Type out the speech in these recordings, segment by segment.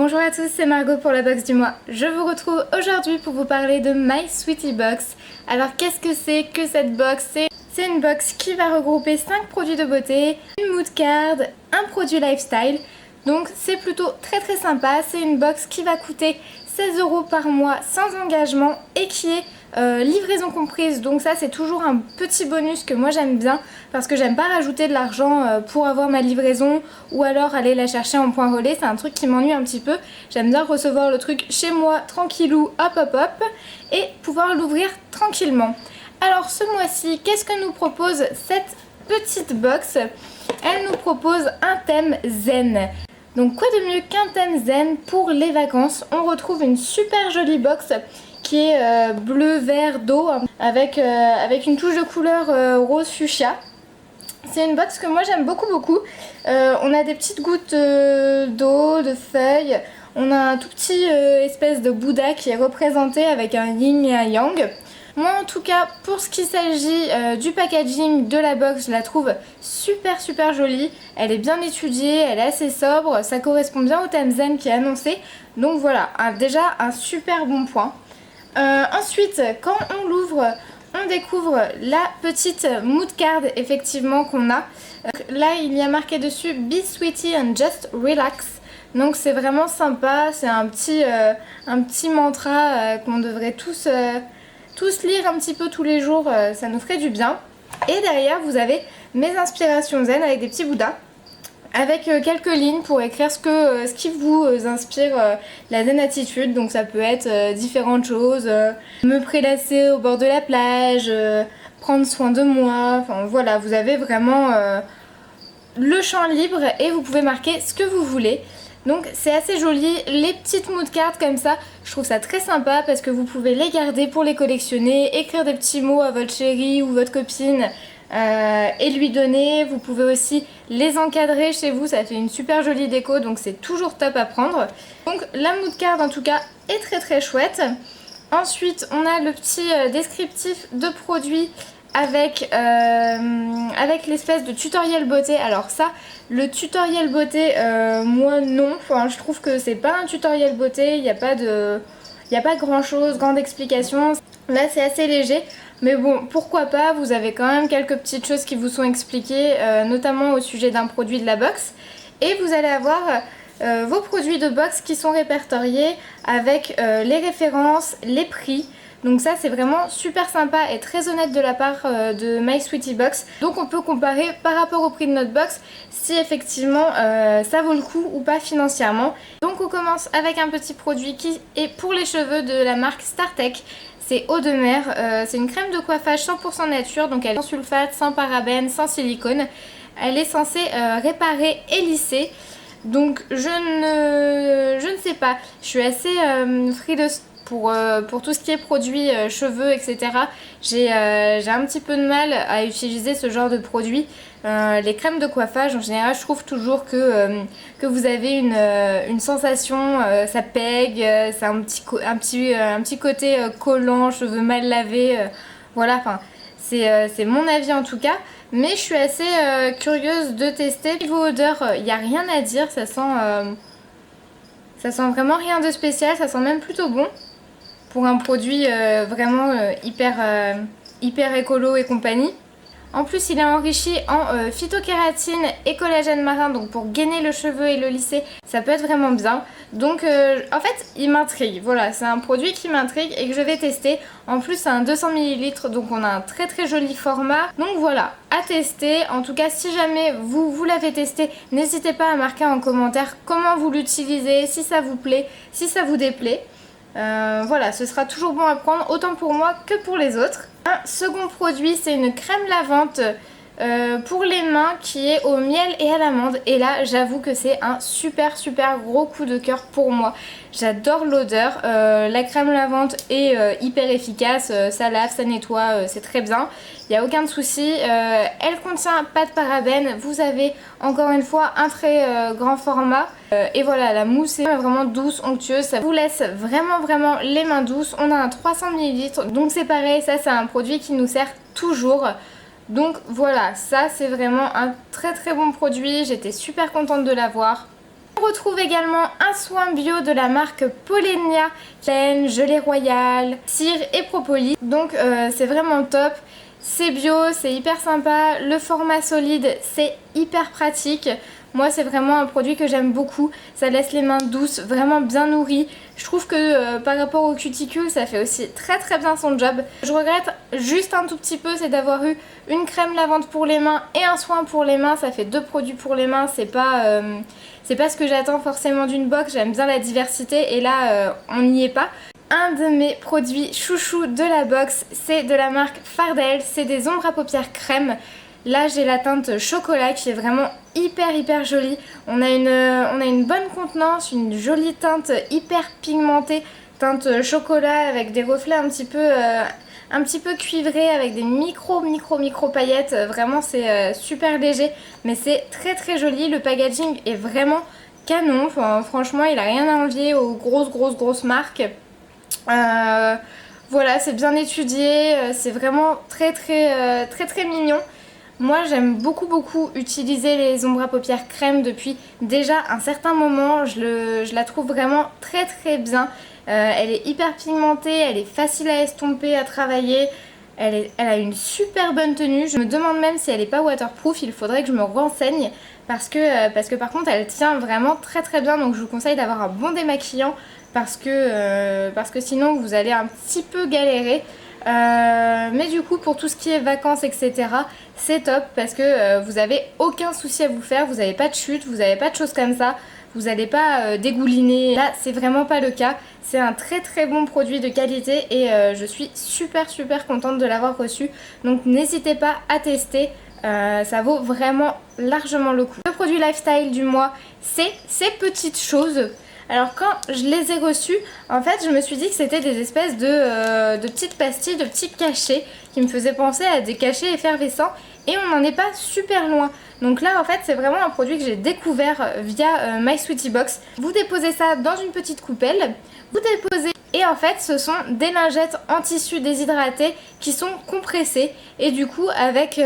Bonjour à tous, c'est Margot pour la box du mois. Je vous retrouve aujourd'hui pour vous parler de My Sweetie Box. Alors qu'est-ce que c'est que cette box? C'est une box qui va regrouper 5 produits de beauté, une mood card, un produit lifestyle. Donc c'est plutôt très sympa. C'est une box qui va coûter 16 € par mois sans engagement et qui est livraison comprise. Donc ça c'est toujours un petit bonus que moi j'aime bien parce que j'aime pas rajouter de l'argent pour avoir ma livraison ou alors aller la chercher en point relais. C'est un truc qui m'ennuie un petit peu. J'aime bien recevoir le truc chez moi tranquillou, hop et pouvoir l'ouvrir tranquillement. Alors ce mois-ci, qu'est-ce que nous propose cette petite box? Elle nous propose un thème zen. Donc quoi de mieux qu'un thème zen pour les vacances? On retrouve une super jolie box qui est bleu vert d'eau avec une touche de couleur rose fuchsia. C'est une box que moi j'aime beaucoup. On a des petites gouttes d'eau, de feuilles. On a un tout petit espèce de Bouddha qui est représenté avec un yin et un yang. Moi en tout cas pour ce qui s'agit du packaging de la box, je la trouve super jolie. Elle est bien étudiée, elle est assez sobre, ça correspond bien au thème zen qui est annoncé. Donc voilà, déjà un super bon point. Ensuite quand on l'ouvre, on découvre la petite mood card effectivement qu'on a. Là il y a marqué dessus Be Sweetie and Just Relax. Donc c'est vraiment sympa, c'est un petit mantra qu'on devrait tous lire un petit peu tous les jours, ça nous ferait du bien. Et derrière vous avez mes inspirations zen avec des petits bouddhas, avec quelques lignes pour écrire ce qui vous inspire la zen attitude. Donc ça peut être différentes choses, me prélasser au bord de la plage, prendre soin de moi, enfin voilà, vous avez vraiment le champ libre et vous pouvez marquer ce que vous voulez. Donc c'est assez joli, les petites mood cards comme ça, je trouve ça très sympa parce que vous pouvez les garder pour les collectionner, écrire des petits mots à votre chérie ou votre copine et lui donner. Vous pouvez aussi les encadrer chez vous, ça fait une super jolie déco, donc c'est toujours top à prendre. Donc la mood card en tout cas est très chouette. Ensuite on a le petit descriptif de produit avec l'espèce de tutoriel beauté. Alors ça, le tutoriel beauté, moi non, enfin, je trouve que c'est pas un tutoriel beauté, il n'y a pas grand chose, grande explication. Là c'est assez léger, mais bon, pourquoi pas, vous avez quand même quelques petites choses qui vous sont expliquées, notamment au sujet d'un produit de la box. Et vous allez avoir vos produits de box qui sont répertoriés avec les références, les prix. Donc ça c'est vraiment super sympa et très honnête de la part de My Sweetie Box. Donc on peut comparer par rapport au prix de notre box si effectivement ça vaut le coup ou pas financièrement. Donc on commence avec un petit produit qui est pour les cheveux de la marque Startech. C'est eau de mer, c'est une crème de coiffage 100% nature, donc elle est sans sulfate, sans parabènes, sans silicone. Elle est censée réparer et lisser. Donc je ne sais pas, je suis assez frileuse pour tout ce qui est produits cheveux, etc. J'ai un petit peu de mal à utiliser ce genre de produits. Les crèmes de coiffage en général, je trouve toujours que vous avez une sensation, ça pègue, c'est un petit côté collant, cheveux mal lavés, voilà, enfin c'est mon avis en tout cas. Mais je suis assez curieuse de tester. Niveau odeur, il n'y a rien à dire, ça sent vraiment rien de spécial, ça sent même plutôt bon. Pour un produit vraiment hyper écolo et compagnie. En plus il est enrichi en phytokératine et collagène marin, donc pour gainer le cheveu et le lisser, ça peut être vraiment bien. Donc en fait il m'intrigue, voilà, c'est un produit qui m'intrigue et que je vais tester. En plus c'est un 200 ml, donc on a un très joli format. Donc voilà, à tester. En tout cas si jamais vous l'avez testé, n'hésitez pas à marquer en commentaire comment vous l'utilisez, si ça vous plaît, si ça vous déplaît. Voilà, ce sera toujours bon à prendre, autant pour moi que pour les autres. Un second produit, c'est une crème lavante pour les mains qui est au miel et à l'amande. Et là, j'avoue que c'est un super gros coup de cœur pour moi. J'adore l'odeur. La crème lavante est hyper efficace, ça lave, ça nettoie, c'est très bien. Il n'y a aucun souci. Elle contient pas de parabènes. Vous avez encore une fois un très grand format. Et voilà, la mousse est vraiment douce, onctueuse. Ça vous laisse vraiment les mains douces. On a un 300 ml. Donc c'est pareil, ça c'est un produit qui nous sert toujours. Donc voilà, ça c'est vraiment un très bon produit. J'étais super contente de l'avoir. On retrouve également un soin bio de la marque Polenia, laine, gelée royale, cire et propolis. Donc c'est vraiment top. C'est bio, c'est hyper sympa, le format solide, c'est hyper pratique. Moi c'est vraiment un produit que j'aime beaucoup, ça laisse les mains douces, vraiment bien nourries. Je trouve que par rapport aux cuticules ça fait aussi très bien son job. Je regrette juste un tout petit peu, c'est d'avoir eu une crème lavante pour les mains et un soin pour les mains. Ça fait 2 produits pour les mains, c'est pas ce que j'attends forcément d'une box. J'aime bien la diversité et là on n'y est pas. Un de mes produits chouchous de la box, c'est de la marque Fardel, c'est des ombres à paupières crème. Là j'ai la teinte chocolat qui est vraiment hyper jolie. On a une bonne contenance, une jolie teinte hyper pigmentée, teinte chocolat avec des reflets un petit peu cuivrés avec des micro paillettes. Vraiment c'est super léger mais c'est très joli. Le packaging est vraiment canon, enfin, franchement il a rien à envier aux grosses marques. Voilà, c'est bien étudié, c'est vraiment très mignon. Moi j'aime beaucoup utiliser les ombres à paupières crème depuis déjà un certain moment. Je la trouve vraiment très bien. Elle est hyper pigmentée, elle est facile à estomper, à travailler. Elle a une super bonne tenue. Je me demande même si elle n'est pas waterproof, il faudrait que je me renseigne. Parce que par contre elle tient vraiment très bien. Donc je vous conseille d'avoir un bon démaquillant. Parce que sinon vous allez un petit peu galérer. Mais du coup pour tout ce qui est vacances etc, c'est top parce que vous avez aucun souci à vous faire, vous n'avez pas de chute, vous n'avez pas de choses comme ça, vous n'allez pas dégouliner. Là c'est vraiment pas le cas, c'est un très bon produit de qualité et je suis super contente de l'avoir reçu. Donc n'hésitez pas à tester, ça vaut vraiment largement le coup. Le produit lifestyle du mois, c'est ces petites choses. Alors quand je les ai reçus, en fait je me suis dit que c'était des espèces de petites pastilles, de petits cachets qui me faisaient penser à des cachets effervescents et on n'en est pas super loin. Donc là en fait c'est vraiment un produit que j'ai découvert via My Sweetie Box. Vous déposez ça dans une petite coupelle, vous déposez et en fait ce sont des lingettes en tissu déshydraté qui sont compressées et du coup avec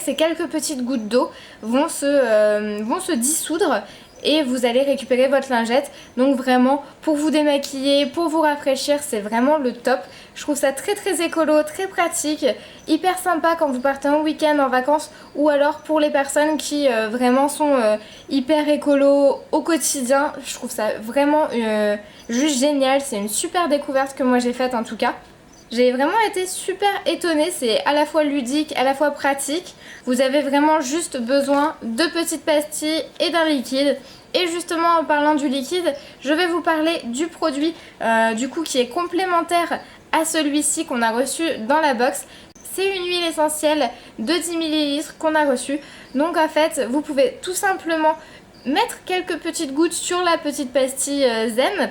ces quelques petites gouttes d'eau vont se dissoudre. Et vous allez récupérer votre lingette. Donc vraiment pour vous démaquiller, pour vous rafraîchir, c'est vraiment le top. Je trouve ça très écolo, très pratique, hyper sympa quand vous partez en week-end, en vacances, ou alors pour les personnes qui vraiment sont hyper écolo au quotidien. Je trouve ça vraiment juste génial. C'est une super découverte que moi j'ai faite en tout cas. J'ai vraiment été super étonnée, c'est à la fois ludique, à la fois pratique. Vous avez vraiment juste besoin de petites pastilles et d'un liquide. Et justement en parlant du liquide, je vais vous parler du produit du coup qui est complémentaire à celui-ci qu'on a reçu dans la box. C'est une huile essentielle de 10 ml qu'on a reçue. Donc en fait, vous pouvez tout simplement mettre quelques petites gouttes sur la petite pastille Zen.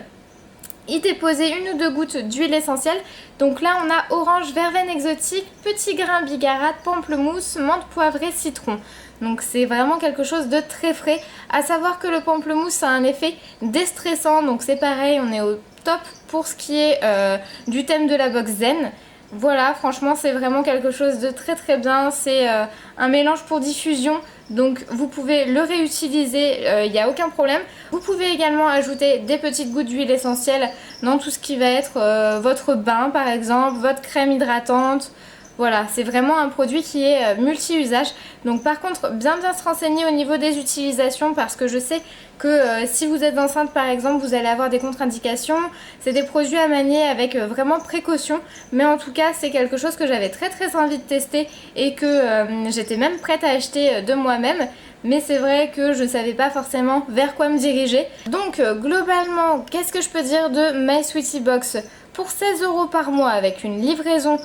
Y déposer 1 ou 2 gouttes d'huile essentielle. Donc là on a orange, verveine exotique, petit grain bigarade, pamplemousse, menthe poivrée, citron. Donc c'est vraiment quelque chose de très frais. À savoir que le pamplemousse a un effet déstressant. Donc c'est pareil, on est au top pour ce qui est du thème de la box Zen. Voilà, franchement c'est vraiment quelque chose de très bien. C'est un mélange pour diffusion. Donc vous pouvez le réutiliser, il n'y a aucun problème. Vous pouvez également ajouter des petites gouttes d'huile essentielle dans tout ce qui va être votre bain par exemple, votre crème hydratante. Voilà, c'est vraiment un produit qui est multi-usage. Donc par contre, bien se renseigner au niveau des utilisations parce que je sais que si vous êtes enceinte par exemple, vous allez avoir des contre-indications. C'est des produits à manier avec vraiment précaution. Mais en tout cas, c'est quelque chose que j'avais très envie de tester et que j'étais même prête à acheter de moi-même. Mais c'est vrai que je ne savais pas forcément vers quoi me diriger. Donc globalement, qu'est-ce que je peux dire de My Sweetie Box ? Pour 16 € par mois avec une livraison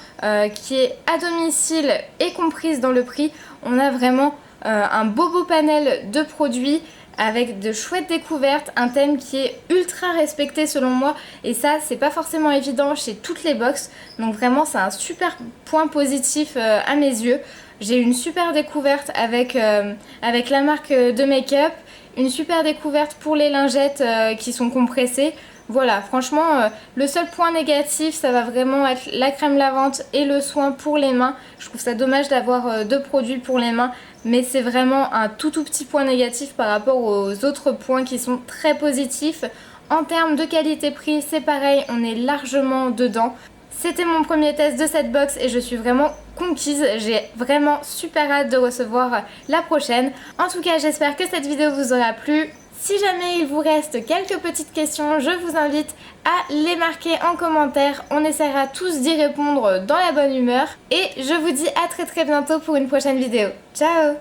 qui est à domicile et comprise dans le prix, on a vraiment un beau panel de produits avec de chouettes découvertes, un thème qui est ultra respecté selon moi et ça c'est pas forcément évident chez toutes les box, donc vraiment c'est un super point positif à mes yeux. J'ai eu une super découverte avec la marque de make-up, une super découverte pour les lingettes qui sont compressées. Voilà, franchement, le seul point négatif, ça va vraiment être la crème lavante et le soin pour les mains. Je trouve ça dommage d'avoir deux produits pour les mains, mais c'est vraiment un tout petit point négatif par rapport aux autres points qui sont très positifs. En termes de qualité-prix, c'est pareil, on est largement dedans. C'était mon premier test de cette box et je suis vraiment conquise. J'ai vraiment super hâte de recevoir la prochaine. En tout cas, j'espère que cette vidéo vous aura plu. Si jamais il vous reste quelques petites questions, je vous invite à les marquer en commentaire. On essaiera tous d'y répondre dans la bonne humeur. Et je vous dis à très bientôt pour une prochaine vidéo. Ciao!